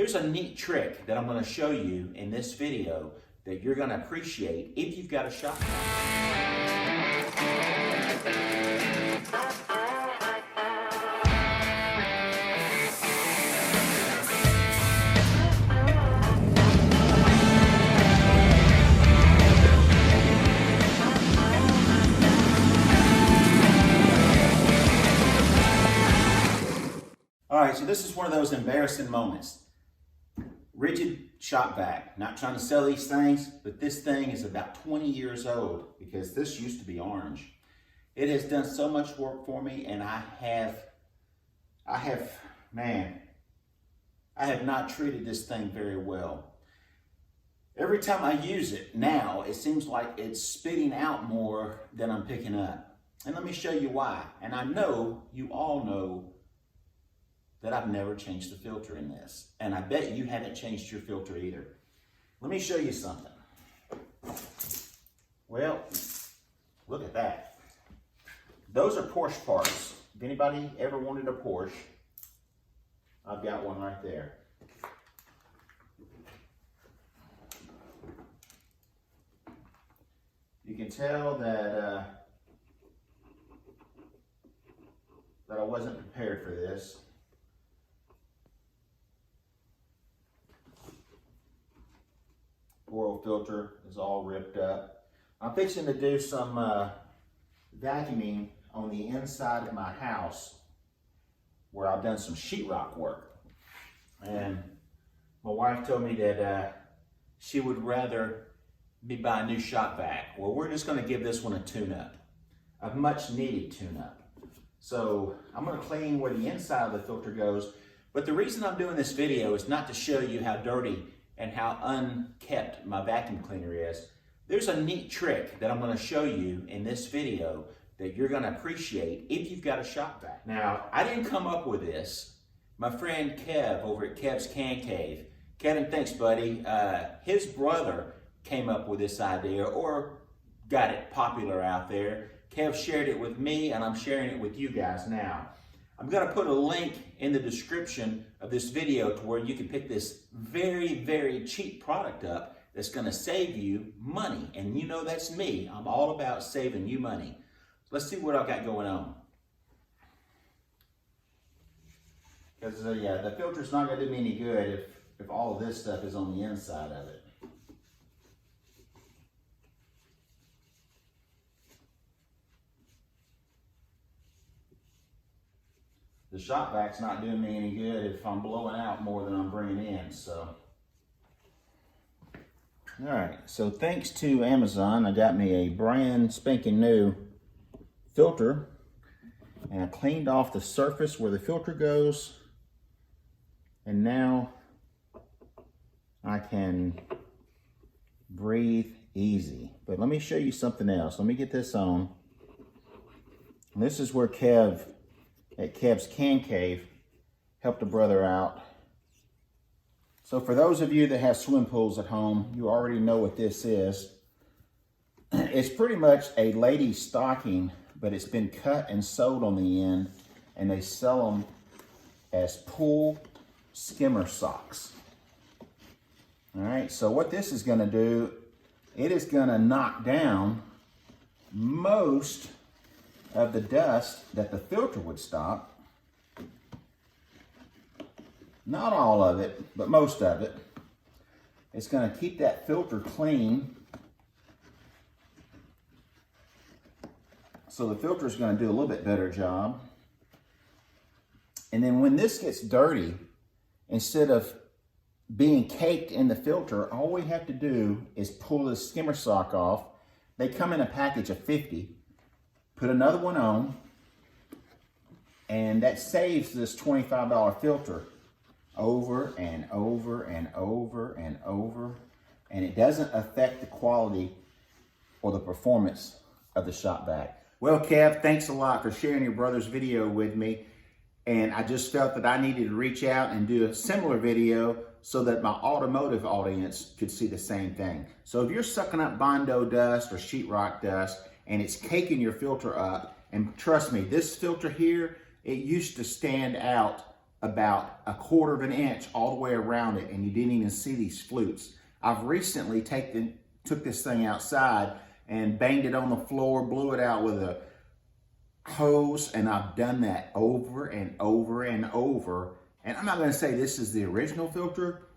There's a neat trick that I'm going to show you in this video that you're going to appreciate if you've got a shop vac. All right, so this is one of those embarrassing moments. Rigid shop vac. Not trying to sell these things, but this thing is about 20 years old because this used to be orange. It has done so much work for me, and I have not treated this thing very well. Every time I use it now, it seems like it's spitting out more than I'm picking up. And let me show you why. And I know you all know that I've never changed the filter in this. And I bet you haven't changed your filter either. Let me show you something. Well, look at that. Those are Porsche parts. If anybody ever wanted a Porsche, I've got one right there. You can tell that I wasn't prepared for this. Oil filter is all ripped up. I'm fixing to do some vacuuming on the inside of my house where I've done some sheetrock work. And my wife told me that she would rather me buy a new shop vac. Well, we're just gonna give this one a tune-up, a much needed tune-up. So I'm gonna clean where the inside of the filter goes. But the reason I'm doing this video is not to show you how dirty and how unkept my vacuum cleaner is. There's a neat trick that I'm going to show you in this video that you're going to appreciate if you've got a shop vac. Now, I didn't come up with this. My friend Kev over at Kev's Can Cave. Kevin, thanks buddy. His brother came up with this idea or got it popular out there. Kev shared it with me and I'm sharing it with you guys now. I'm going to put a link in the description of this video to where you can pick this very, very cheap product up that's going to save you money. And you know that's me. I'm all about saving you money. Let's see what I've got going on. Because yeah, the filter's not going to do me any good if all of this stuff is on the inside of it. The shop vac's not doing me any good if I'm blowing out more than I'm bringing in, so. All right, so thanks to Amazon, I got me a brand spanking new filter, and I cleaned off the surface where the filter goes, and now I can breathe easy. But let me show you something else. Let me get this on. And this is where Kev at Kev's Can Cave helped a brother out. So for those of you that have swim pools at home, you already know what this is. It's pretty much a lady's stocking, but it's been cut and sewed on the end, and they sell them as pool skimmer socks. All right, so what this is gonna do, it is gonna knock down most of the dust that the filter would stop. Not all of it, but most of it. It's going to keep that filter clean. So the filter is going to do a little bit better job. And then when this gets dirty, instead of being caked in the filter, all we have to do is pull the skimmer sock off. They come in a package of 50. Put another one on, and that saves this $25 filter over and over and over and over, and it doesn't affect the quality or the performance of the shop vac. Well, Kev, thanks a lot for sharing your brother's video with me, and I just felt that I needed to reach out and do a similar video so that my automotive audience could see the same thing. So if you're sucking up Bondo dust or sheetrock dust, and it's caking your filter up, and trust me, this filter here, it used to stand out about 1/4 of an inch all the way around it, and you didn't even see these flutes. I've recently took this thing outside and banged it on the floor, blew it out with a hose, and I've done that over and over and over. And I'm not going to say this is the original filter,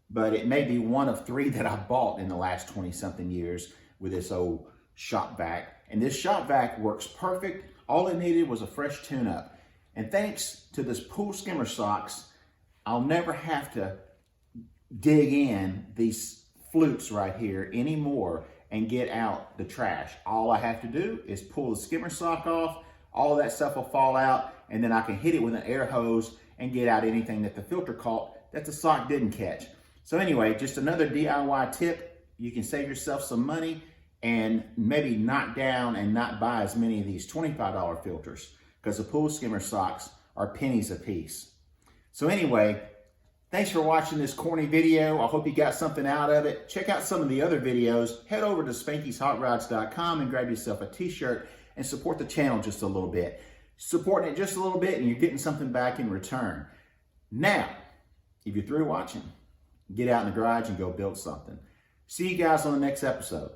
but it may be one of 3 that I bought in the last 20 something years with this old shop vac. And this shop vac works perfect. All it needed was a fresh tune-up. And thanks to this pool skimmer socks, I'll never have to dig in these flutes right here anymore and get out the trash. All I have to do is pull the skimmer sock off, all of that stuff will fall out, and then I can hit it with an air hose and get out anything that the filter caught that the sock didn't catch. So anyway, just another DIY tip. You can save yourself some money and maybe knock down and not buy as many of these $25 filters, because the pool skimmer socks are pennies a piece. So anyway, thanks for watching this corny video. I hope you got something out of it. Check out some of the other videos. Head over to Spanky'sHotRods.com and grab yourself a t-shirt and support the channel just a little bit. Supporting it just a little bit and you're getting something back in return. Now, if you're through watching, get out in the garage and go build something. See you guys on the next episode.